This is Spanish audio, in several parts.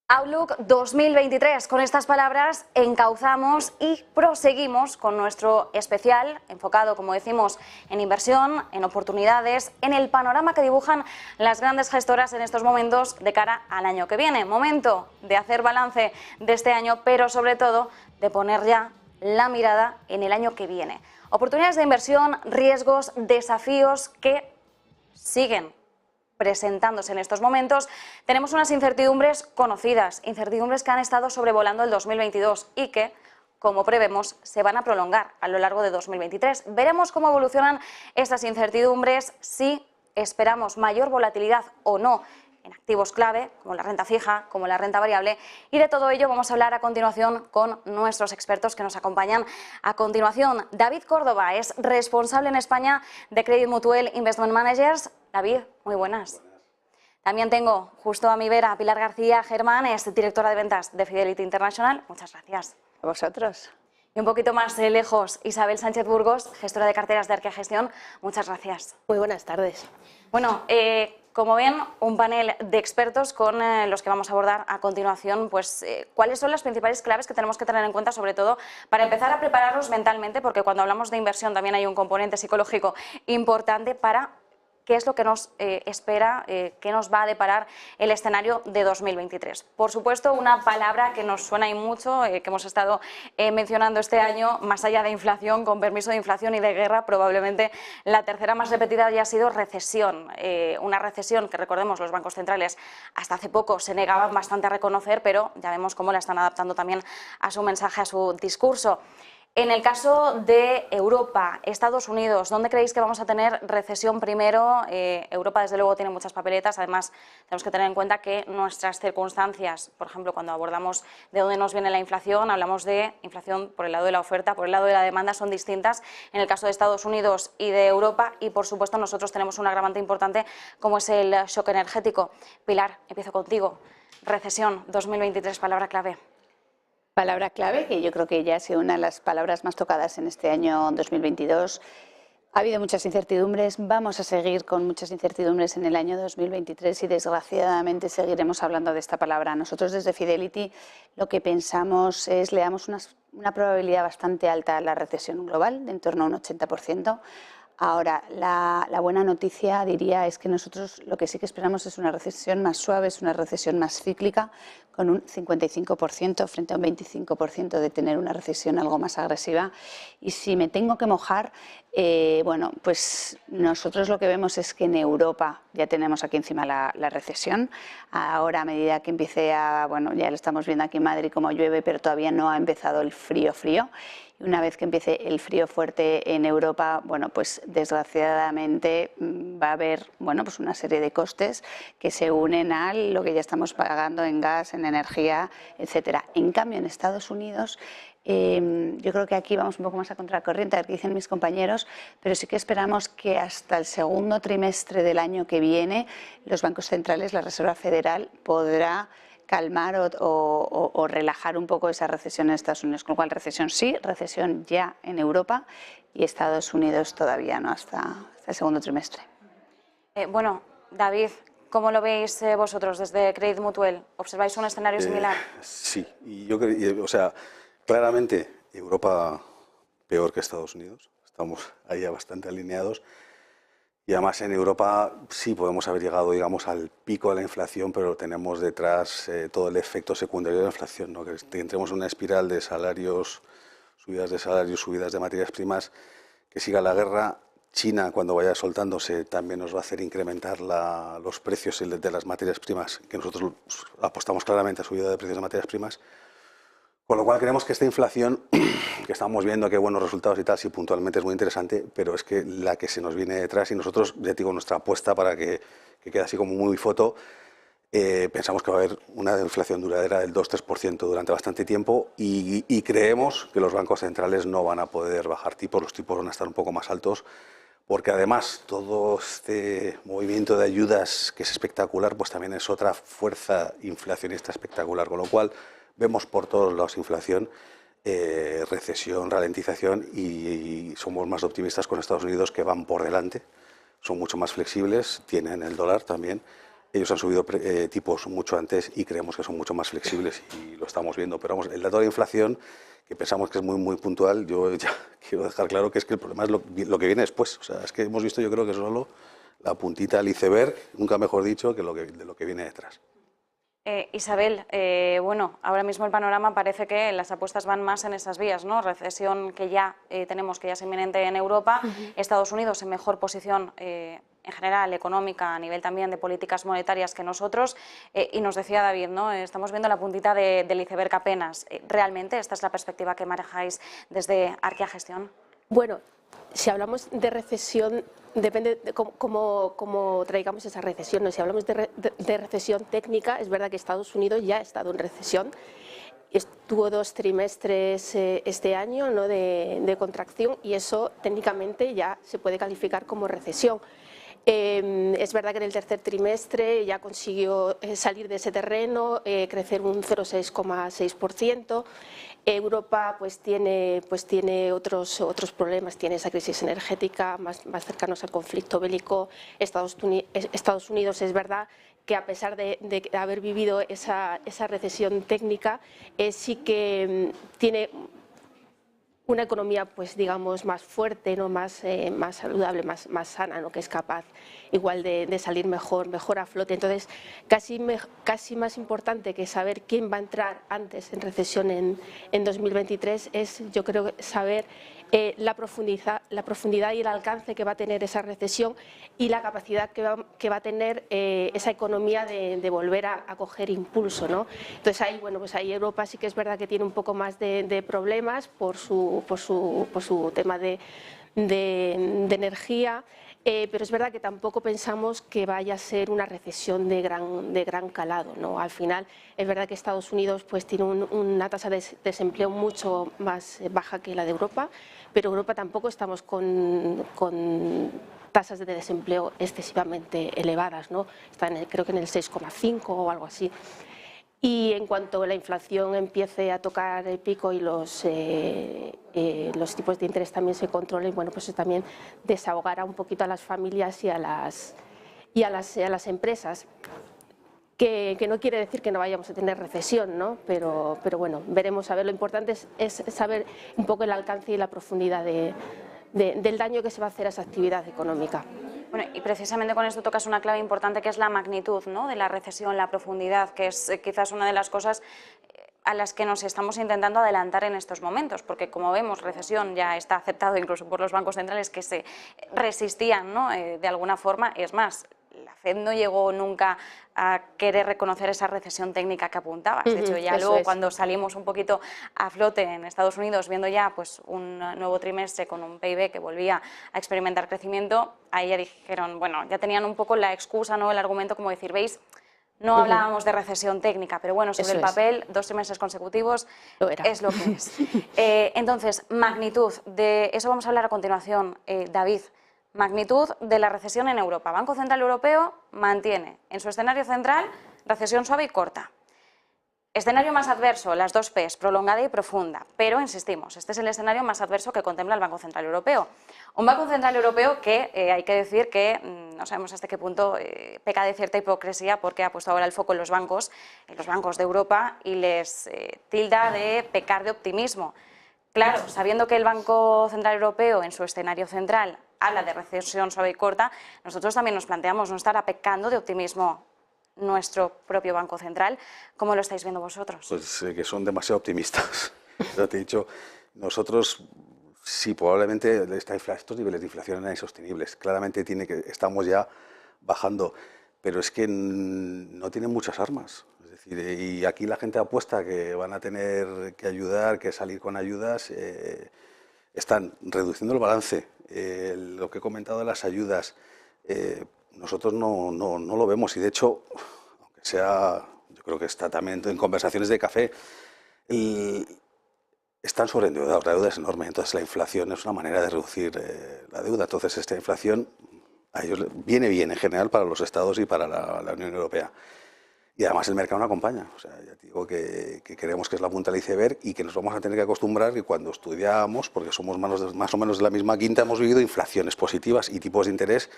Outlook 2023. Con estas palabras encauzamos y proseguimos con nuestro especial enfocado, como decimos, en inversión, en oportunidades, en el panorama que dibujan las grandes gestoras en estos momentos de cara al año que viene. Momento de hacer balance de este año, pero sobre todo de poner ya la mirada en el año que viene. Oportunidades de inversión, riesgos, desafíos que siguen presentándose en estos momentos. Tenemos unas incertidumbres conocidas, incertidumbres que han estado sobrevolando el 2022 y que, como prevemos, se van a prolongar a lo largo de 2023. Veremos cómo evolucionan estas incertidumbres, si esperamos mayor volatilidad o no en activos clave, como la renta fija, como la renta variable, y de todo ello vamos a hablar a continuación con nuestros expertos que nos acompañan a continuación. David Córdoba es responsable en España de Credit Mutuel Investment Managers. David, muy buenas. También tengo justo a mi vera a Pilar García Germán, es directora de ventas de Fidelity International. Muchas gracias. A vosotros. Y un poquito más lejos, Isabel Sánchez Burgos, gestora de carteras de Arquea Gestión. Muchas gracias. Muy buenas tardes. Bueno, como ven, un panel de expertos con los que vamos a abordar a continuación, pues cuáles son las principales claves que tenemos que tener en cuenta, sobre todo para empezar a prepararnos mentalmente, porque cuando hablamos de inversión también hay un componente psicológico importante para qué es lo que nos espera, qué nos va a deparar el escenario de 2023. Por supuesto, una palabra que nos suena y mucho, que hemos estado mencionando este año, más allá de inflación, con permiso de inflación y de guerra, probablemente la tercera más repetida ya ha sido recesión. Una recesión que, recordemos, los bancos centrales hasta hace poco se negaban bastante a reconocer, pero ya vemos cómo la están adaptando también a su mensaje, a su discurso. En el caso de Europa, Estados Unidos, ¿dónde creéis que vamos a tener recesión primero? Europa, desde luego, tiene muchas papeletas. Además, tenemos que tener en cuenta que nuestras circunstancias, por ejemplo, cuando abordamos de dónde nos viene la inflación, hablamos de inflación por el lado de la oferta, por el lado de la demanda, son distintas en el caso de Estados Unidos y de Europa. Y, por supuesto, nosotros tenemos un agravante importante como es el shock energético. Pilar, empiezo contigo. Recesión 2023, palabra clave. Palabra clave, que yo creo que ya ha sido una de las palabras más tocadas en este año 2022. Ha habido muchas incertidumbres, vamos a seguir con muchas incertidumbres en el año 2023 y desgraciadamente seguiremos hablando de esta palabra. Nosotros desde Fidelity lo que pensamos es, le damos una probabilidad bastante alta a la recesión global, de en torno a un 80%. Ahora, la buena noticia, diría, es que nosotros lo que sí que esperamos es una recesión más suave, es una recesión más cíclica, con un 55% frente a un 25% de tener una recesión algo más agresiva. Y si me tengo que mojar, bueno, pues nosotros lo que vemos es que en Europa ya tenemos aquí encima la recesión. Ahora, a medida que empiece bueno, ya lo estamos viendo aquí en Madrid como llueve, pero todavía no ha empezado el frío. Y una vez que empiece el frío fuerte en Europa, bueno, pues desgraciadamente va a haber, bueno, pues una serie de costes que se unen a lo que ya estamos pagando en gas, en energía, etcétera. En cambio, en Estados Unidos, yo creo que aquí vamos un poco más a contracorriente, a ver qué dicen mis compañeros, pero sí que esperamos que hasta el segundo trimestre del año que viene los bancos centrales, la Reserva Federal, podrá calmar o relajar un poco esa recesión en Estados Unidos. Con lo cual, recesión sí, recesión ya en Europa y Estados Unidos todavía no, hasta el segundo trimestre. Bueno, David, ¿cómo lo veis vosotros desde Credit Mutuel? ¿Observáis un escenario similar? Sí, y yo creo, o sea, claramente Europa peor que Estados Unidos, estamos ahí ya bastante alineados. Y además en Europa sí podemos haber llegado, digamos, al pico de la inflación, pero tenemos detrás todo el efecto secundario de la inflación, ¿no? Que entremos en una espiral de salarios, subidas de materias primas, que siga la guerra. China, cuando vaya soltándose, también nos va a hacer incrementar los precios de las materias primas, que nosotros apostamos claramente a subida de precios de materias primas. Con lo cual creemos que esta inflación, que estamos viendo que buenos resultados y tal, sí puntualmente es muy interesante, pero es que la que se nos viene detrás, y nosotros, ya digo, nuestra apuesta para que quede así como muy foto, pensamos que va a haber una inflación duradera del 2-3% durante bastante tiempo y creemos que los bancos centrales no van a poder bajar tipos, los tipos van a estar un poco más altos, porque además todo este movimiento de ayudas que es espectacular, pues también es otra fuerza inflacionista espectacular, con lo cual vemos por todos lados inflación, recesión, ralentización y somos más optimistas con Estados Unidos, que van por delante, son mucho más flexibles, tienen el dólar también Ellos han subido tipos mucho antes y creemos que son mucho más flexibles y lo estamos viendo. Pero vamos, el dato de la inflación, que pensamos que es muy puntual, yo ya quiero dejar claro que es que el problema es lo que viene después. O sea, es que hemos visto, yo creo que solo la puntita del iceberg, nunca mejor dicho, de lo que viene detrás. Isabel, bueno, ahora mismo el panorama parece que las apuestas van más en esas vías, ¿no? Recesión que ya tenemos, que ya es inminente en Europa, Estados Unidos en mejor posición en general, económica, a nivel también de políticas monetarias que nosotros, y nos decía David, ¿no? Estamos viendo la puntita del iceberg apenas. ¿Realmente esta es la perspectiva que manejáis desde Arquia Gestión? Bueno, si hablamos de recesión, depende de cómo traigamos esa recesión, ¿no? Si hablamos de recesión técnica, es verdad que Estados Unidos ya ha estado en recesión. Tuvo 2 trimestres este año, ¿no?, de contracción, y eso técnicamente ya se puede calificar como recesión. Es verdad que en el tercer trimestre ya consiguió salir de ese terreno, crecer un 0,6%. Europa pues tiene otros problemas, tiene esa crisis energética más cercanos al conflicto bélico. Estados Unidos es verdad que a pesar de haber vivido esa recesión técnica, sí que tiene una economía, pues digamos, más fuerte, ¿no?, más saludable, más sana, ¿no?, que es capaz igual de salir mejor a flote. Entonces, casi más importante que saber quién va a entrar antes en recesión en 2023 es, yo creo, saber la profundidad y el alcance que va a tener esa recesión y la capacidad que va a tener esa economía de volver a coger impulso, ¿no? Entonces ahí, bueno, pues ahí Europa sí que es verdad que tiene un poco más de problemas por su tema de energía. Pero es verdad que tampoco pensamos que vaya a ser una recesión de gran calado, ¿no? Al final es verdad que Estados Unidos pues tiene una tasa de desempleo mucho más baja que la de Europa, pero Europa tampoco estamos con tasas de desempleo excesivamente elevadas, ¿no? Está creo que en el 6,5 o algo así. Y en cuanto la inflación empiece a tocar el pico y los tipos de interés también se controlen, bueno, pues eso también desahogará un poquito a las familias y a las empresas. Que no quiere decir que no vayamos a tener recesión, ¿no? Pero bueno, veremos a ver. Lo importante es saber un poco el alcance y la profundidad del daño que se va a hacer a esa actividad económica. Bueno, y precisamente con esto tocas una clave importante que es la magnitud, ¿no?, de la recesión, la profundidad, que es quizás una de las cosas a las que nos estamos intentando adelantar en estos momentos, porque como vemos, recesión ya está aceptado incluso por los bancos centrales que se resistían, ¿no?, de alguna forma. Es más, la FED no llegó nunca a querer reconocer esa recesión técnica que apuntabas. De hecho, ya luego cuando salimos un poquito a flote en Estados Unidos, viendo ya pues un nuevo trimestre con un PIB que volvía a experimentar crecimiento, ahí ya dijeron, bueno, ya tenían un poco la excusa, ¿no?, el argumento como decir, ¿veis? No hablábamos de recesión técnica, pero bueno, sobre el papel, 2 trimestres consecutivos es lo que es. Entonces, magnitud, de eso vamos a hablar a continuación, David. Magnitud de la recesión en Europa. Banco Central Europeo mantiene en su escenario central recesión suave y corta. Escenario más adverso, las 2 P's, prolongada y profunda. Pero, insistimos, este es el escenario más adverso que contempla el Banco Central Europeo. Un Banco Central Europeo que hay que decir que no sabemos hasta qué punto peca de cierta hipocresía porque ha puesto ahora el foco en los bancos de Europa y les tilda de pecar de optimismo. Claro, sabiendo que el Banco Central Europeo en su escenario central habla de recesión suave y corta, nosotros también nos planteamos, ¿no estará pecando de optimismo nuestro propio Banco Central? ¿Cómo lo estáis viendo vosotros? Pues que son demasiado optimistas. Ya te he dicho, nosotros sí, probablemente estos niveles de inflación eran insostenibles. Claramente estamos ya bajando, pero es que no tienen muchas armas. Es decir, y aquí la gente apuesta que van a tener que ayudar, que salir con ayudas. Están reduciendo el balance. Lo que he comentado de las ayudas, nosotros no lo vemos y de hecho, aunque sea, yo creo que está también en conversaciones de café, están sobreendeudados, la deuda es enorme, entonces la inflación es una manera de reducir la deuda. Entonces esta inflación a ellos viene bien en general para los estados y para la Unión Europea. Y además el mercado no acompaña. O sea, ya te digo que creemos que es la punta del iceberg y que nos vamos a tener que acostumbrar que cuando estudiamos, porque somos más o menos de la misma quinta, hemos vivido inflaciones positivas y tipos de interés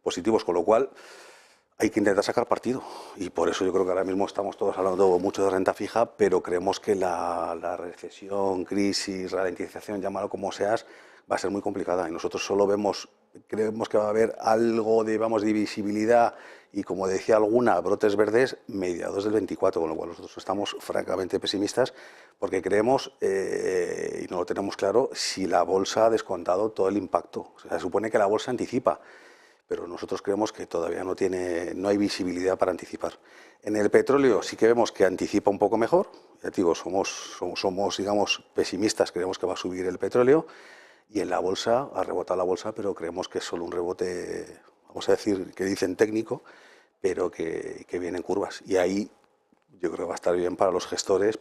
positivos, con lo cual hay que intentar sacar partido y por eso yo creo que ahora mismo estamos todos hablando mucho de renta fija, pero creemos que la recesión, crisis, ralentización, llámalo como seas, va a ser muy complicada y nosotros solo creemos que va a haber algo de visibilidad y, como decía alguna, brotes verdes mediados del 24, con lo cual nosotros estamos francamente pesimistas porque creemos, y no lo tenemos claro, si la bolsa ha descontado todo el impacto. O sea, se supone que la bolsa anticipa, pero nosotros creemos que todavía no hay visibilidad para anticipar. En el petróleo sí que vemos que anticipa un poco mejor, ya te digo, somos digamos, pesimistas, creemos que va a subir el petróleo, y en la bolsa, ha rebotado la bolsa, pero creemos que es solo un rebote, vamos a decir, que dicen técnico, pero que viene en curvas. Y ahí yo creo que va a estar bien para los gestores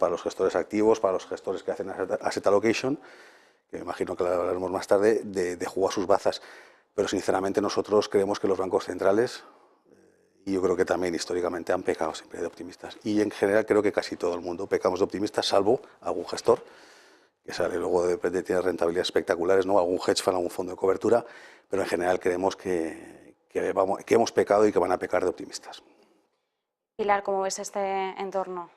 activos, para los gestores que hacen asset allocation, que me imagino que lo hablaremos más tarde, de jugar sus bazas. Pero sinceramente nosotros creemos que los bancos centrales, y yo creo que también históricamente han pecado siempre de optimistas. Y en general creo que casi todo el mundo pecamos de optimistas, salvo algún gestor, que sale luego de repente tiene rentabilidades espectaculares, ¿no? Algún hedge fund, algún fondo de cobertura, pero en general creemos que hemos pecado y que van a pecar de optimistas. Pilar, ¿cómo ves este entorno?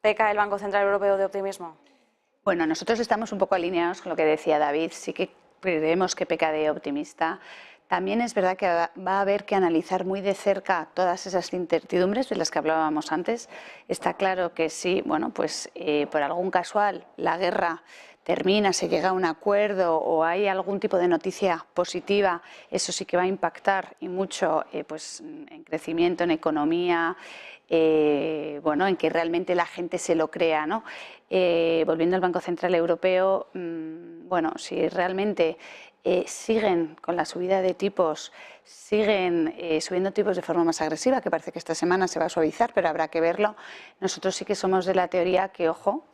¿Peca el Banco Central Europeo de optimismo? Bueno, nosotros estamos un poco alineados con lo que decía David, sí que creemos que peca de optimista. También es verdad que va a haber que analizar muy de cerca todas esas incertidumbres de las que hablábamos antes. Está claro que sí, bueno, pues por algún casual la guerra termina, se llega a un acuerdo o hay algún tipo de noticia positiva, eso sí que va a impactar y mucho pues, en crecimiento, en economía, bueno, en que realmente la gente se lo crea, ¿no? Volviendo al Banco Central Europeo, bueno, si realmente siguen con la subida de tipos, siguen subiendo tipos de forma más agresiva, que parece que esta semana se va a suavizar, pero habrá que verlo. Nosotros sí que somos de la teoría que, ojo,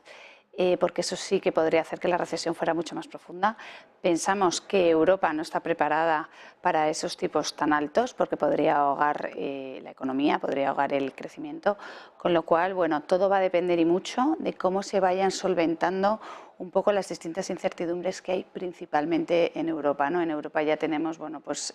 porque eso sí que podría hacer que la recesión fuera mucho más profunda. Pensamos que Europa no está preparada para esos tipos tan altos porque podría ahogar la economía, podría ahogar el crecimiento, con lo cual, bueno, todo va a depender y mucho de cómo se vayan solventando un poco las distintas incertidumbres que hay principalmente en Europa, ¿no? En Europa ya tenemos, bueno, pues,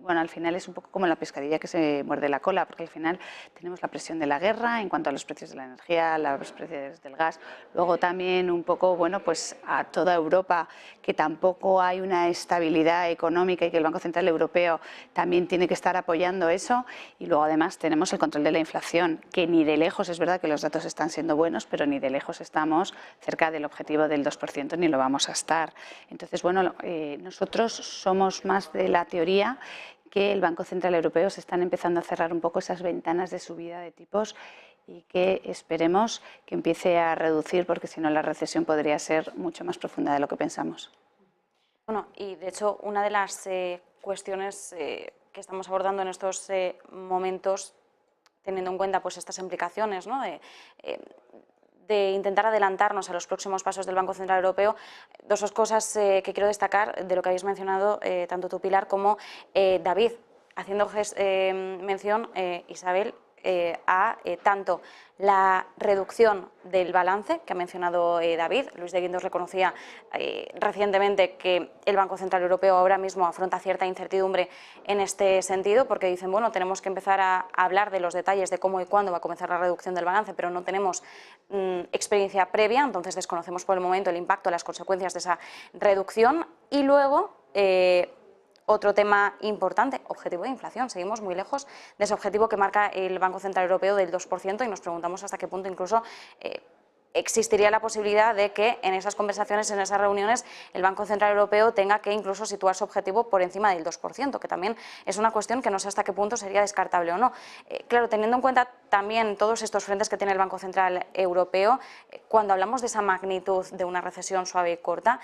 bueno, al final es un poco como la pescadilla que se muerde la cola, porque al final tenemos la presión de la guerra en cuanto a los precios de la energía, los precios del gas, luego también un poco, bueno, pues a toda Europa, que tampoco hay una estabilidad económica y que el Banco Central Europeo también tiene que estar apoyando eso, y luego además tenemos el control de la inflación, que ni de lejos, es verdad que los datos están siendo buenos, pero ni de lejos estamos cerca del objetivo del 2% ni lo vamos a estar. Entonces, bueno, nosotros somos más de la teoría que el Banco Central Europeo se están empezando a cerrar un poco esas ventanas de subida de tipos y que esperemos que empiece a reducir, porque si no la recesión podría ser mucho más profunda de lo que pensamos. Bueno, y de hecho una de las cuestiones que estamos abordando en estos momentos, teniendo en cuenta pues estas implicaciones, ¿no? De intentar adelantarnos a los próximos pasos del Banco Central Europeo, dos cosas que quiero destacar de lo que habéis mencionado, tanto tú, Pilar, como David, haciendo mención, Isabel, a tanto la reducción del balance que ha mencionado David. Luis de Guindos reconocía recientemente que el Banco Central Europeo ahora mismo afronta cierta incertidumbre en este sentido, porque dicen, bueno, tenemos que empezar a hablar de los detalles de cómo y cuándo va a comenzar la reducción del balance, pero no tenemos experiencia previa, entonces desconocemos por el momento el impacto, las consecuencias de esa reducción. Y luego otro tema importante, objetivo de inflación. Seguimos muy lejos de ese objetivo que marca el Banco Central Europeo del 2% y nos preguntamos hasta qué punto incluso existiría la posibilidad de que en esas conversaciones, en esas reuniones, el Banco Central Europeo tenga que incluso situar su objetivo por encima del 2%, que también es una cuestión que no sé hasta qué punto sería descartable o no. Claro, teniendo en cuenta también todos estos frentes que tiene el Banco Central Europeo, cuando hablamos de esa magnitud de una recesión suave y corta,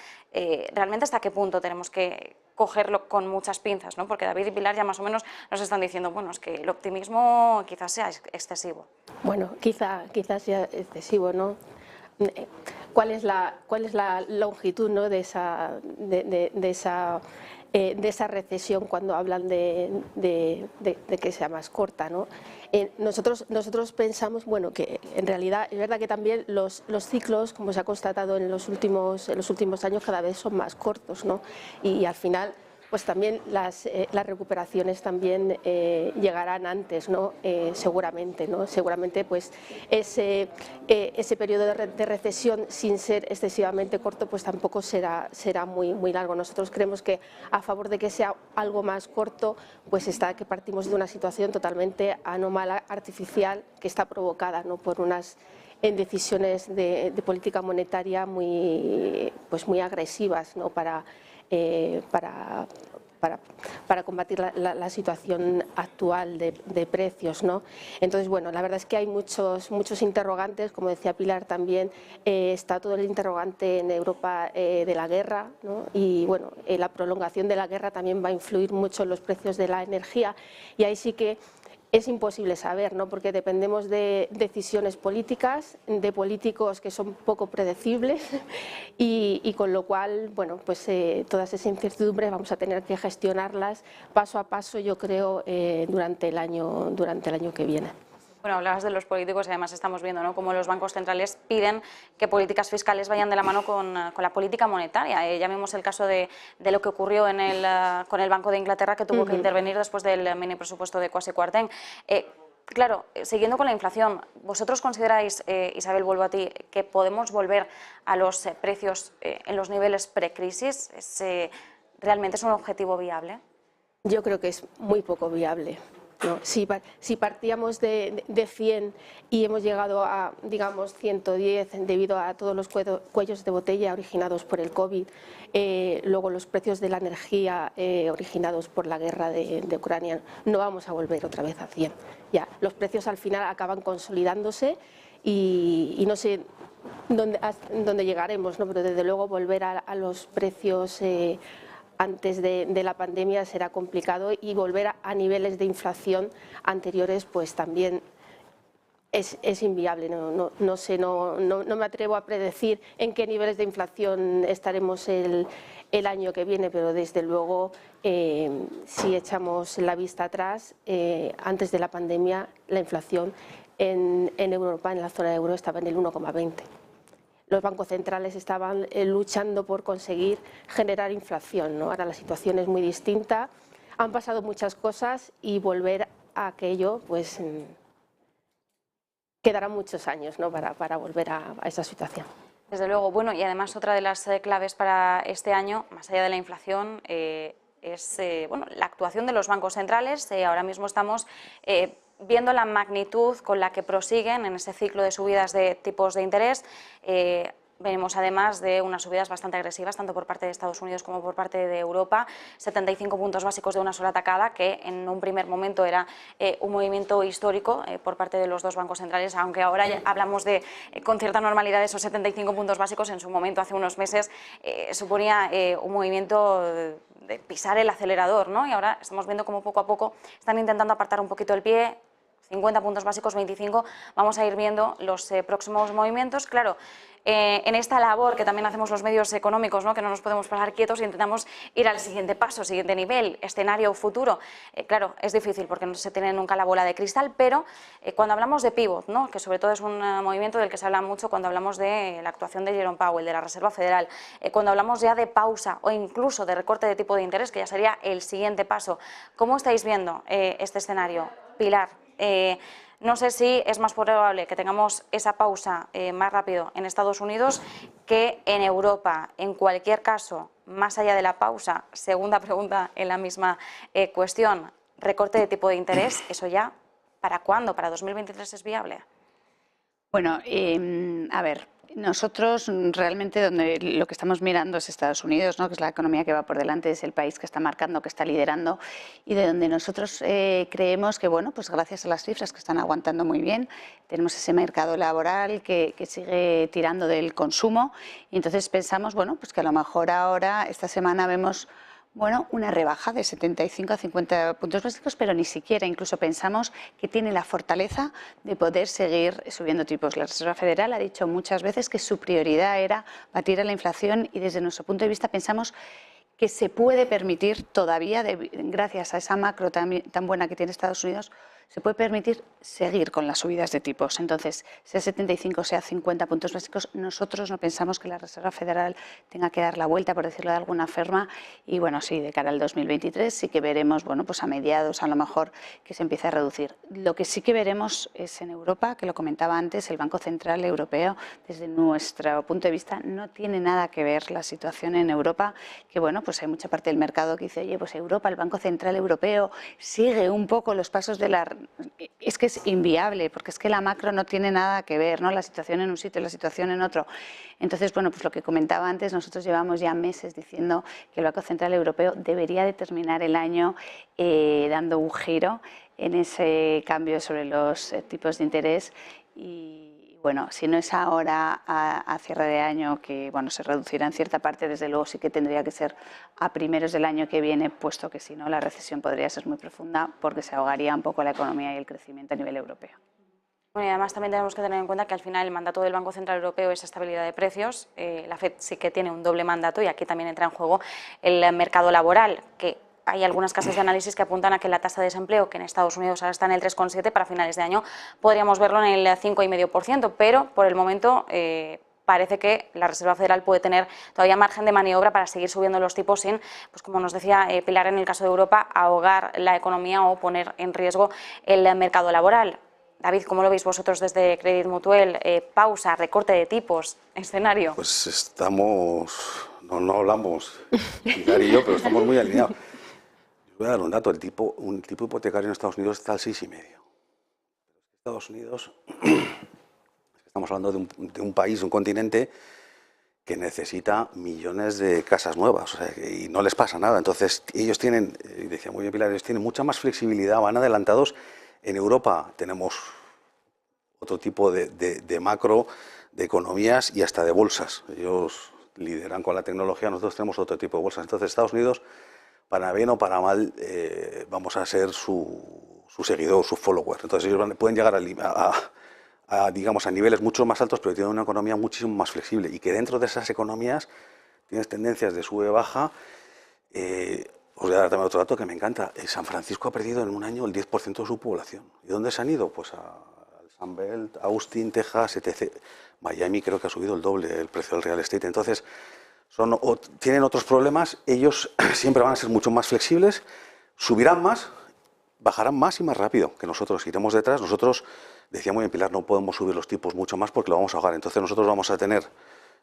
realmente hasta qué punto tenemos que cogerlo con muchas pinzas, ¿no? Porque David y Pilar ya más o menos nos están diciendo, bueno, es que el optimismo quizás sea excesivo. Bueno, quizás sea excesivo, ¿no? ¿Cuál es la longitud, ¿no? de esa recesión cuando hablan de que sea más corta, ¿no? Nosotros pensamos, bueno, que en realidad es verdad que también los ciclos, como se ha constatado en los últimos años, cada vez son más cortos, ¿no? Y al final, pues también las recuperaciones también llegarán antes, ¿no? Seguramente, ¿no? Seguramente pues ese periodo de recesión, sin ser excesivamente corto, pues tampoco será muy largo. Nosotros creemos que a favor de que sea algo más corto, pues está que partimos de una situación totalmente anómala, artificial, que está provocada, ¿no? Por unas decisiones de política monetaria muy agresivas, ¿no? Para combatir la situación actual de precios, ¿no? Entonces, bueno, la verdad es que hay muchos interrogantes, como decía Pilar también, está todo el interrogante en Europa de la guerra, ¿no? Y bueno, la prolongación de la guerra también va a influir mucho en los precios de la energía, y ahí sí que es imposible saber, ¿no? Porque dependemos de decisiones políticas, de políticos que son poco predecibles y con lo cual, bueno, pues todas esas incertidumbres vamos a tener que gestionarlas paso a paso, yo creo, durante el año que viene. Bueno, hablabas de los políticos y además estamos viendo, ¿no?, cómo los bancos centrales piden que políticas fiscales vayan de la mano con la política monetaria. Ya vimos el caso de lo que ocurrió con el Banco de Inglaterra, que tuvo que intervenir después del mini presupuesto de Kwasi Kwarteng. Claro, siguiendo con la inflación, ¿vosotros consideráis, Isabel, vuelvo a ti, que podemos volver a los precios en los niveles precrisis? ¿Realmente es un objetivo viable? Yo creo que es muy poco viable. ¿No? Si partíamos de 100 y hemos llegado a, digamos, 110 debido a todos los cuellos de botella originados por el COVID, luego los precios de la energía originados por la guerra de Ucrania, no vamos a volver otra vez a 100. Ya, los precios al final acaban consolidándose y no sé dónde llegaremos, ¿no? Pero desde luego volver a los precios antes de la pandemia será complicado, y volver a niveles de inflación anteriores pues también es inviable. No sé, no me atrevo a predecir en qué niveles de inflación estaremos el año que viene, pero desde luego si echamos la vista atrás, antes de la pandemia la inflación en Europa, en la zona euro, estaba en el 1,20. Los bancos centrales estaban luchando por conseguir generar inflación, ¿no? Ahora la situación es muy distinta, han pasado muchas cosas y volver a aquello pues quedarán muchos años, ¿no? para volver a esa situación. Desde luego. Bueno, y además otra de las claves para este año, más allá de la inflación, es bueno, la actuación de los bancos centrales. Ahora mismo estamos viendo la magnitud con la que prosiguen en ese ciclo de subidas de tipos de interés. Venimos además de unas subidas bastante agresivas, tanto por parte de Estados Unidos como por parte de Europa, 75 puntos básicos de una sola tacada, que en un primer momento era un movimiento histórico por parte de los dos bancos centrales, aunque ahora ya hablamos de con cierta normalidad de esos 75 puntos básicos. En su momento, hace unos meses, suponía un movimiento de pisar el acelerador, ¿no? Y ahora estamos viendo cómo poco a poco están intentando apartar un poquito el pie. 50 puntos básicos, 25, vamos a ir viendo los próximos movimientos. Claro, en esta labor que también hacemos los medios económicos, ¿no?, que no nos podemos parar quietos, intentamos ir al siguiente paso, siguiente nivel, escenario futuro. Claro, es difícil porque no se tiene nunca la bola de cristal, pero cuando hablamos de pivot, ¿no?, que sobre todo es un movimiento del que se habla mucho cuando hablamos de la actuación de Jerome Powell, de la Reserva Federal, cuando hablamos ya de pausa o incluso de recorte de tipo de interés, que ya sería el siguiente paso. ¿Cómo estáis viendo este escenario? Pilar, no sé si es más probable que tengamos esa pausa más rápido en Estados Unidos que en Europa. En cualquier caso, más allá de la pausa, segunda pregunta en la misma cuestión, recorte de tipo de interés, ¿eso ya para cuándo? ¿Para 2023 es viable? Bueno, a ver, nosotros realmente lo que estamos mirando es Estados Unidos, ¿no?, que es la economía que va por delante, es el país que está marcando, que está liderando, y de donde nosotros creemos que, bueno, pues gracias a las cifras que están aguantando muy bien, tenemos ese mercado laboral que sigue tirando del consumo, y entonces pensamos, bueno, pues que a lo mejor ahora, esta semana vemos, bueno, una rebaja de 75 a 50 puntos básicos, pero ni siquiera, incluso pensamos que tiene la fortaleza de poder seguir subiendo tipos. La Reserva Federal ha dicho muchas veces que su prioridad era batir a la inflación, y desde nuestro punto de vista pensamos que se puede permitir todavía, gracias a esa macro tan buena que tiene Estados Unidos, se puede permitir seguir con las subidas de tipos. Entonces, sea 75, sea 50 puntos básicos, nosotros no pensamos que la Reserva Federal tenga que dar la vuelta, por decirlo de alguna forma, y bueno, sí, de cara al 2023 sí que veremos, bueno, pues a mediados a lo mejor que se empiece a reducir. Lo que sí que veremos es en Europa, que lo comentaba antes, el Banco Central Europeo, desde nuestro punto de vista, no tiene nada que ver la situación en Europa, que bueno, pues hay mucha parte del mercado que dice, oye, pues Europa, el Banco Central Europeo sigue un poco los pasos de la... Es que es inviable, porque es que la macro no tiene nada que ver, ¿no? La situación en un sitio, la situación en otro. Entonces, bueno, pues lo que comentaba antes, nosotros llevamos ya meses diciendo que el Banco Central Europeo debería de terminar el año dando un giro en ese cambio sobre los tipos de interés y bueno, si no es ahora a cierre de año, que bueno, se reducirá en cierta parte, desde luego sí que tendría que ser a primeros del año que viene, puesto que si no la recesión podría ser muy profunda porque se ahogaría un poco la economía y el crecimiento a nivel europeo. Bueno, y además también tenemos que tener en cuenta que al final el mandato del Banco Central Europeo es estabilidad de precios. La FED sí que tiene un doble mandato y aquí también entra en juego el mercado laboral, que hay algunas casas de análisis que apuntan a que la tasa de desempleo, que en Estados Unidos ahora está en el 3,7, para finales de año podríamos verlo en el 5,5%, pero por el momento parece que la Reserva Federal puede tener todavía margen de maniobra para seguir subiendo los tipos sin, pues como nos decía Pilar, en el caso de Europa, ahogar la economía o poner en riesgo el mercado laboral. David, ¿cómo lo veis vosotros desde Credit Mutuel? Pausa, recorte de tipos, escenario. Pues estamos, no hablamos, Pilar y yo, pero estamos muy alineados. Voy a dar un dato, un tipo hipotecario en Estados Unidos está al 6,5. Estados Unidos, estamos hablando de un país, un continente que necesita millones de casas nuevas, o sea, y no les pasa nada. Entonces ellos tienen, y decía muy bien Pilar, ellos tienen mucha más flexibilidad, van adelantados. En Europa tenemos otro tipo de macro, de economías y hasta de bolsas. Ellos lideran con la tecnología, nosotros tenemos otro tipo de bolsas. Entonces Estados Unidos, para bien o para mal, vamos a ser su seguidor, su follower. Entonces ellos pueden llegar digamos, a niveles mucho más altos, pero tienen una economía muchísimo más flexible y que dentro de esas economías tienes tendencias de sube-baja. Os voy a dar también otro dato que me encanta. San Francisco ha perdido en un año el 10% de su población. ¿Y dónde se han ido? Pues al Sunbelt, Austin, Texas, etc. Miami creo que ha subido el doble el precio del real estate. Entonces, tienen otros problemas. Ellos siempre van a ser mucho más flexibles, subirán más, bajarán más y más rápido que nosotros. Iremos detrás. Nosotros, decía muy bien Pilar, no podemos subir los tipos mucho más porque lo vamos a ahogar. Entonces nosotros vamos a tener...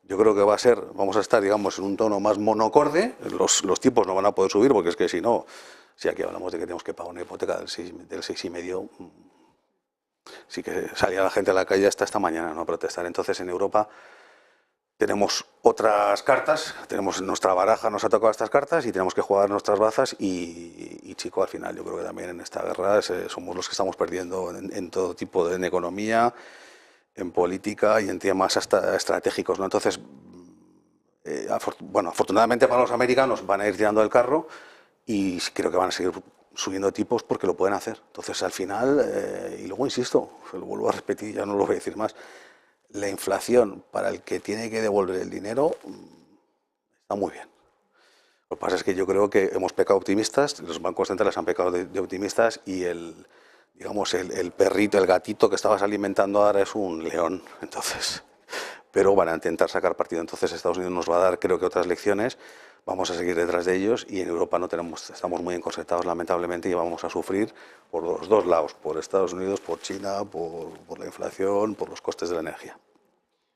Yo creo que vamos a estar, digamos, en un tono más monocorde. Los tipos no van a poder subir porque es que si no, si aquí hablamos de que tenemos que pagar una hipoteca del 6,5, sí que salía la gente a la calle hasta esta mañana, ¿no?, a protestar. Entonces en Europa tenemos otras cartas, tenemos nuestra baraja, nos ha tocado estas cartas y tenemos que jugar nuestras bazas y chico, al final yo creo que también en esta guerra somos los que estamos perdiendo en todo tipo en economía, en política y en temas hasta estratégicos, ¿no? Entonces, bueno, afortunadamente para los americanos van a ir tirando del carro y creo que van a seguir subiendo tipos porque lo pueden hacer. Entonces, al final, y luego insisto, lo vuelvo a repetir, ya no lo voy a decir más, la inflación para el que tiene que devolver el dinero está muy bien. Lo que pasa es que yo creo que hemos pecado optimistas, los bancos centrales han pecado de optimistas y digamos, el perrito, el gatito que estabas alimentando ahora es un león, entonces, pero van a intentar sacar partido. Entonces Estados Unidos nos va a dar, creo que, otras lecciones, vamos a seguir detrás de ellos y en Europa estamos muy encorsetados, lamentablemente, y vamos a sufrir por los dos lados, por Estados Unidos, por China, por la inflación, por los costes de la energía.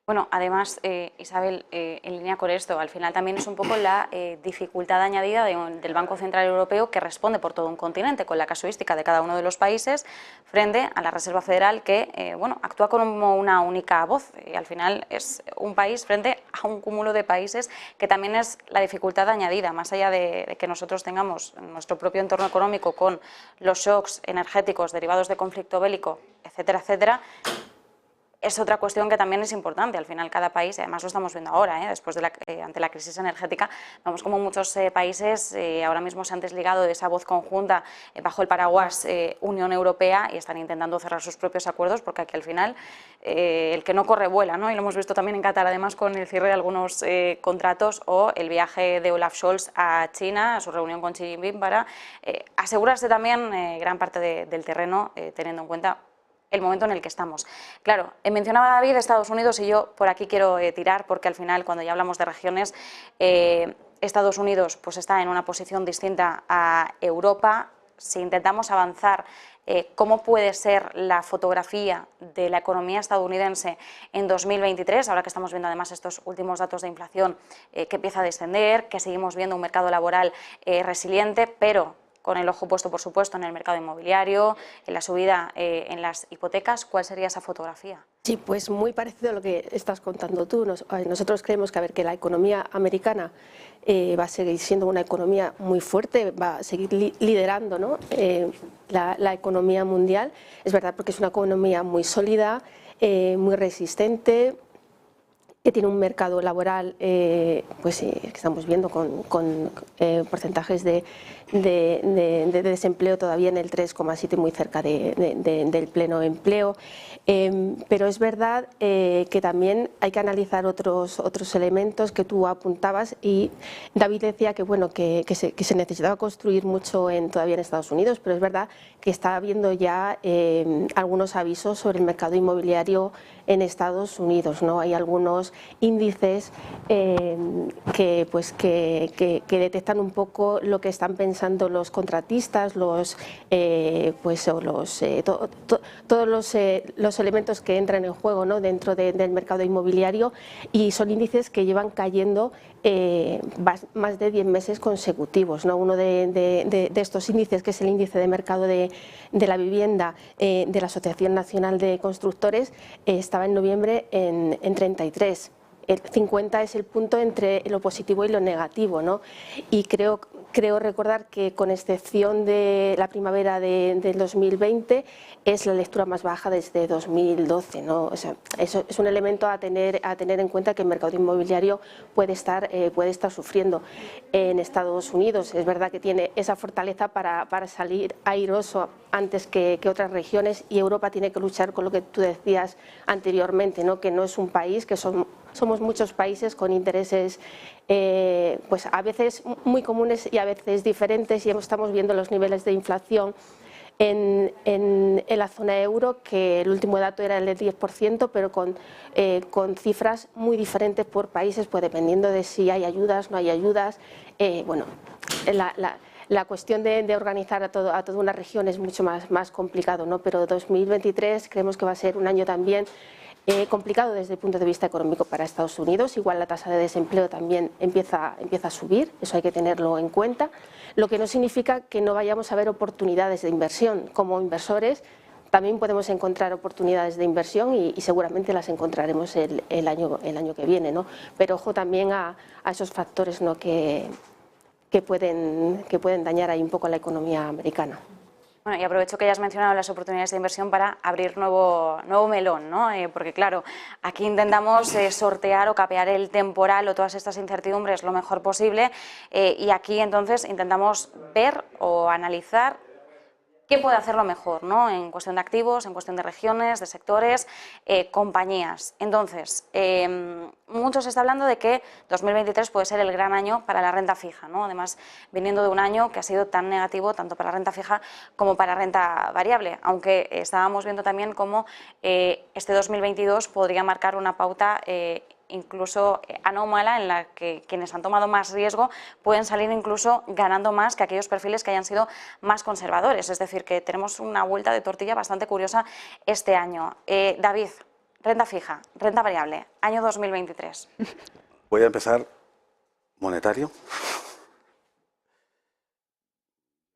Bueno, además, Isabel, en línea con esto, al final también es un poco la dificultad añadida del Banco Central Europeo, que responde por todo un continente con la casuística de cada uno de los países, frente a la Reserva Federal, que bueno, actúa como una única voz. Y al final es un país frente a un cúmulo de países, que también es la dificultad añadida, más allá de que nosotros tengamos nuestro propio entorno económico con los shocks energéticos derivados de conflicto bélico, etcétera, etcétera. es otra cuestión que también es importante. Al final, cada país, además lo estamos viendo ahora, después de ante la crisis energética, vemos como muchos países ahora mismo se han desligado de esa voz conjunta bajo el paraguas Unión Europea y están intentando cerrar sus propios acuerdos, porque aquí al final el que no corre vuela, ¿no? Y lo hemos visto también en Qatar, además, con el cierre de algunos contratos o el viaje de Olaf Scholz a China, a su reunión con Xi Jinping, para asegurarse también gran parte del terreno, teniendo en cuenta el momento en el que estamos. Claro, mencionaba David Estados Unidos y yo por aquí quiero tirar, porque al final, cuando ya hablamos de regiones, Estados Unidos pues está en una posición distinta a Europa. Si intentamos avanzar, ¿cómo puede ser la fotografía de la economía estadounidense en 2023? Ahora que estamos viendo además estos últimos datos de inflación que empieza a descender, que seguimos viendo un mercado laboral resiliente, pero con el ojo puesto, por supuesto, en el mercado inmobiliario, en la subida en las hipotecas. ¿Cuál sería esa fotografía? Sí, pues muy parecido a lo que estás contando tú. Nosotros creemos que la economía americana va a seguir siendo una economía muy fuerte, va a seguir liderando, ¿no? La economía mundial. Es verdad, porque es una economía muy sólida, muy resistente, que tiene un mercado laboral que estamos viendo con porcentajes de desempleo todavía en el 3,7, muy cerca del pleno empleo. Pero es verdad que también hay que analizar otros elementos que tú apuntabas, y David decía que, bueno, que se necesitaba construir mucho todavía en Estados Unidos, pero es verdad que está habiendo ya algunos avisos sobre el mercado inmobiliario en Estados Unidos, ¿no? Hay algunos índices que detectan un poco lo que están pensando los contratistas, todos los elementos que entran en juego, ¿no? Dentro del mercado inmobiliario, y son índices que llevan cayendo más de 10 meses consecutivos, ¿no? Uno de estos índices, que es el índice de mercado de la vivienda de la Asociación Nacional de Constructores, estaba en noviembre en 33. El 50 es el punto entre lo positivo y lo negativo, ¿no? Y creo recordar que, con excepción de la primavera del 2020, es la lectura más baja desde 2012, ¿no? O sea, eso es un elemento a tener en cuenta, que el mercado inmobiliario puede estar sufriendo. En Estados Unidos es verdad que tiene esa fortaleza para salir airoso antes que otras regiones, y Europa tiene que luchar con lo que tú decías anteriormente, ¿no? Que no es un país, que somos muchos países con intereses pues a veces muy comunes y a veces diferentes, y estamos viendo los niveles de inflación en la zona euro, que el último dato era el del 10%, pero con cifras muy diferentes por países, pues dependiendo de si hay ayudas, no hay ayudas. Bueno, la cuestión de organizar a toda una región es mucho más complicado, ¿no? Pero 2023 creemos que va a ser un año también complicado desde el punto de vista económico para Estados Unidos. Igual la tasa de desempleo también empieza a subir, eso hay que tenerlo en cuenta, lo que no significa que no vayamos a ver oportunidades de inversión. Como inversores también podemos encontrar oportunidades de inversión, y seguramente las encontraremos el año que viene, ¿no? Pero ojo también a esos factores, ¿no? que pueden dañar ahí un poco la economía americana. Bueno, y aprovecho que ya has mencionado las oportunidades de inversión para abrir nuevo melón, ¿no? Porque claro, aquí intentamos sortear o capear el temporal o todas estas incertidumbres lo mejor posible, y aquí entonces intentamos ver o analizar qué puede hacerlo mejor, ¿no? En cuestión de activos, en cuestión de regiones, de sectores, compañías. Entonces, mucho se está hablando de que 2023 puede ser el gran año para la renta fija, ¿no? Además, viniendo de un año que ha sido tan negativo tanto para renta fija como para renta variable, aunque estábamos viendo también cómo este 2022 podría marcar una pauta incluso anómala, en la que quienes han tomado más riesgo pueden salir incluso ganando más que aquellos perfiles que hayan sido más conservadores. Es decir, que tenemos una vuelta de tortilla bastante curiosa este año. David, renta fija, renta variable, año 2023. Voy a empezar monetario.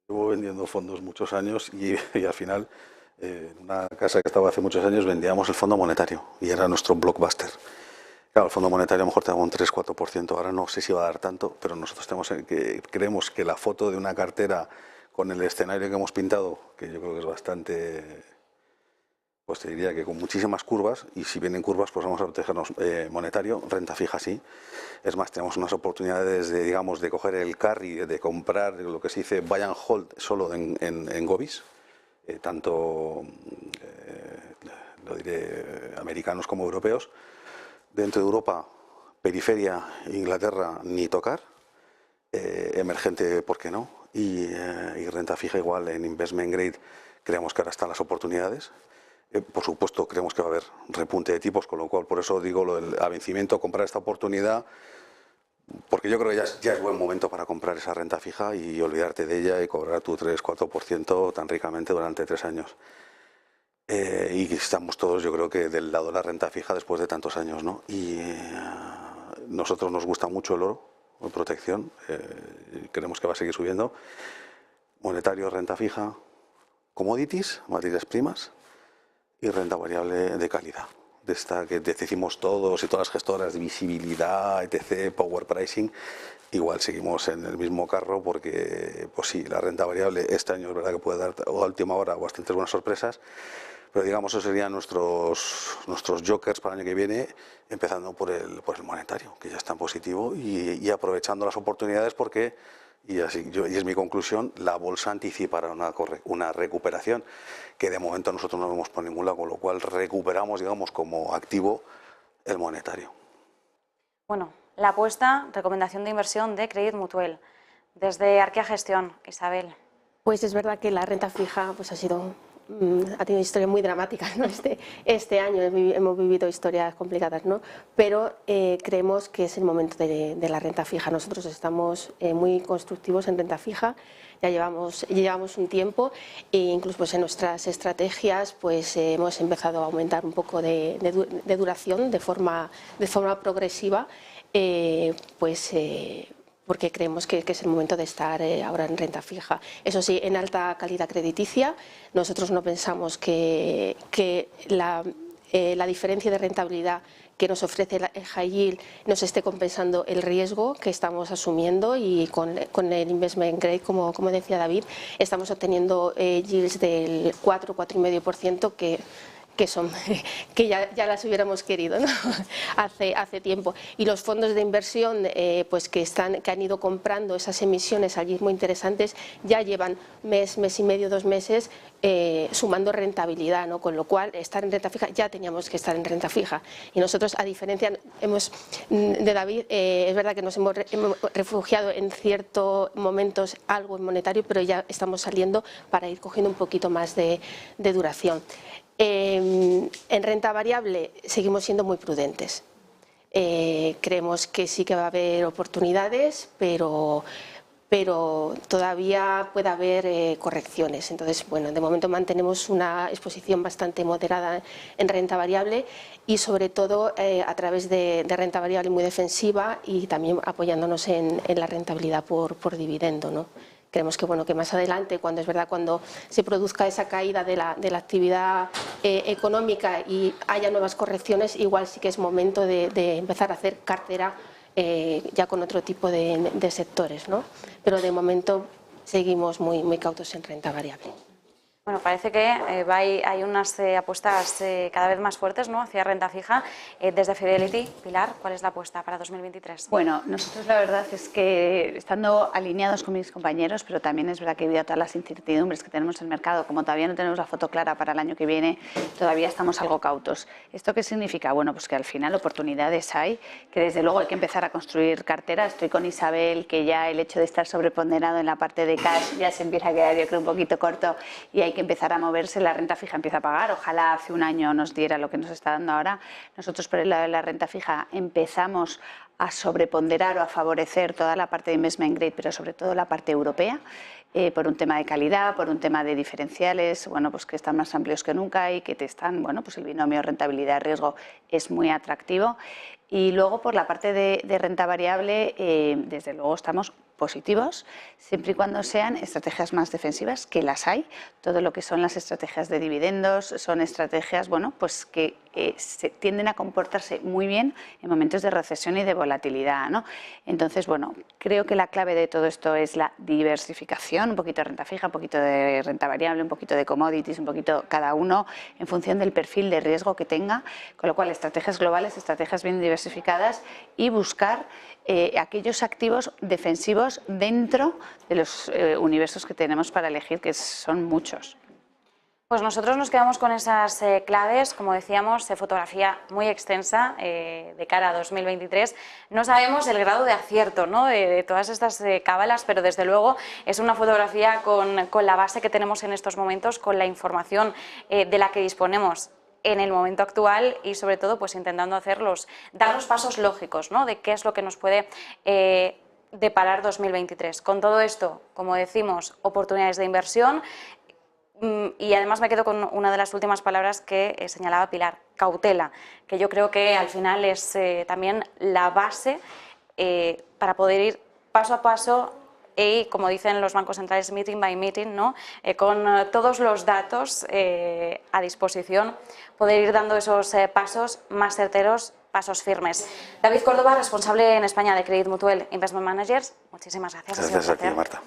Llevo vendiendo fondos muchos años y al final, en una casa que estaba hace muchos años, vendíamos el fondo monetario y era nuestro blockbuster. Claro, el Fondo Monetario a lo mejor te da un 3-4%, ahora no sé si va a dar tanto, pero nosotros creemos que la foto de una cartera con el escenario que hemos pintado, que yo creo que es pues te diría que con muchísimas curvas, y si vienen curvas, pues vamos a protegernos monetario, renta fija sí. Es más, tenemos unas oportunidades de, digamos, de coger el carry, de comprar lo que se dice buy and hold solo en govies, tanto, lo diré, americanos como europeos. Dentro de Europa, periferia, Inglaterra, ni tocar. Emergente, ¿por qué no? Y renta fija igual en investment grade, creemos que ahora están las oportunidades. Por supuesto, creemos que va a haber repunte de tipos, con lo cual, por eso digo lo del a vencimiento, comprar esta oportunidad, porque yo creo que ya es buen momento para comprar esa renta fija y olvidarte de ella y cobrar tu 3-4% tan ricamente durante 3 años. Y estamos todos, yo creo que del lado de la renta fija después de tantos años, ¿no? Y nosotros nos gusta mucho el oro, la protección, creemos que va a seguir subiendo. Monetario, renta fija, commodities, materias primas, y renta variable de calidad, de esta que decimos todos y todas las gestoras de visibilidad, etc., power pricing. Igual seguimos en el mismo carro porque, pues sí, la renta variable este año es verdad que puede dar a última hora bastantes buenas sorpresas, pero digamos esos serían nuestros jokers para el año que viene, empezando por el monetario, que ya está en positivo, y aprovechando las oportunidades porque, y es mi conclusión, la bolsa anticipará una recuperación que de momento nosotros no vemos por ningún lado, con lo cual recuperamos, digamos, como activo el monetario. Bueno, la apuesta, recomendación de inversión de Credit Mutuel. Desde Arquea Gestión, Isabel. Pues es verdad que la renta fija pues ha tenido historias muy dramáticas, ¿no? Este año hemos vivido historias complicadas, ¿no? Pero creemos que es el momento de la renta fija. Nosotros estamos muy constructivos en renta fija, ya llevamos un tiempo e incluso pues, en nuestras estrategias pues, hemos empezado a aumentar un poco de duración de forma progresiva, porque creemos que es el momento de estar ahora en renta fija. Eso sí, en alta calidad crediticia. Nosotros no pensamos que la diferencia de rentabilidad que nos ofrece el high yield nos esté compensando el riesgo que estamos asumiendo, y con el investment grade, como decía David, estamos obteniendo yields del 4-4,5% que ya las hubiéramos querido, ¿no? hace tiempo. Y los fondos de inversión pues que han ido comprando esas emisiones allí muy interesantes, ya llevan mes y medio, 2 meses sumando rentabilidad, ¿no? Con lo cual estar en renta fija, ya teníamos que estar en renta fija. Y nosotros, a diferencia de David, es verdad que nos hemos refugiado en ciertos momentos algo en monetario, pero ya estamos saliendo para ir cogiendo un poquito más de duración. En renta variable seguimos siendo muy prudentes. Creemos que sí que va a haber oportunidades, pero todavía puede haber correcciones. Entonces, bueno, de momento mantenemos una exposición bastante moderada en renta variable y sobre todo a través de renta variable muy defensiva, y también apoyándonos en la rentabilidad por dividendo, ¿no? Creemos que más adelante, cuando se produzca esa caída de la actividad económica y haya nuevas correcciones, igual sí que es momento de empezar a hacer cartera ya con otro tipo de sectores, ¿no? Pero de momento seguimos muy cautos en renta variable. Bueno, parece que hay unas apuestas cada vez más fuertes, ¿no?, hacia renta fija. Desde Fidelity, Pilar, ¿cuál es la apuesta para 2023? Bueno, nosotros la verdad es que estando alineados con mis compañeros, pero también es verdad que debido a todas las incertidumbres que tenemos en el mercado, como todavía no tenemos la foto clara para el año que viene, todavía estamos algo cautos. ¿Esto qué significa? Bueno, pues que al final oportunidades hay, que desde luego hay que empezar a construir cartera. Estoy con Isabel, que ya el hecho de estar sobreponderado en la parte de cash ya se empieza a quedar, yo creo, un poquito corto, y hay que empezar a moverse. La renta fija empieza a pagar, ojalá hace un año nos diera lo que nos está dando ahora. Nosotros por el lado de la renta fija empezamos a sobreponderar o a favorecer toda la parte de investment grade, pero sobre todo la parte europea, por un tema de calidad, por un tema de diferenciales, bueno, pues que están más amplios que nunca y que pues el binomio rentabilidad-riesgo es muy atractivo. Y luego por la parte de renta variable, desde luego estamos positivos, siempre y cuando sean estrategias más defensivas, que las hay. Todo lo que son las estrategias de dividendos son estrategias, bueno, pues que tienden a comportarse muy bien en momentos de recesión y de volatilidad, ¿no? Entonces, bueno, creo que la clave de todo esto es la diversificación, un poquito de renta fija, un poquito de renta variable, un poquito de commodities, un poquito cada uno en función del perfil de riesgo que tenga, con lo cual estrategias globales, estrategias bien diversificadas y buscar aquellos activos defensivos dentro de los universos que tenemos para elegir, que son muchos. Pues nosotros nos quedamos con esas claves, como decíamos, fotografía muy extensa de cara a 2023. No sabemos el grado de acierto, ¿no?, de todas estas cábalas, pero desde luego es una fotografía con la base que tenemos en estos momentos, con la información de la que disponemos en el momento actual y sobre todo pues intentando dar los pasos lógicos, ¿no?, de qué es lo que nos puede deparar 2023. Con todo esto, como decimos, oportunidades de inversión. Y además me quedo con una de las últimas palabras que señalaba Pilar, cautela, que yo creo que al final es también la base para poder ir paso a paso y, como dicen los bancos centrales, meeting by meeting, ¿no?, con todos los datos a disposición, poder ir dando esos pasos más certeros, pasos firmes. David Córdoba, responsable en España de Credit Mutuel Investment Managers, muchísimas gracias. Gracias a ti, Marta.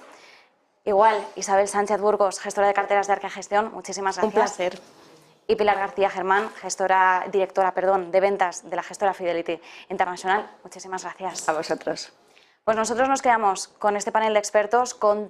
Igual, Isabel Sánchez Burgos, gestora de carteras de Arca Gestión, muchísimas gracias. Un placer. Y Pilar García Germán, directora de ventas de la gestora Fidelity International, muchísimas gracias. A vosotros. Pues nosotros nos quedamos con este panel de expertos, con todo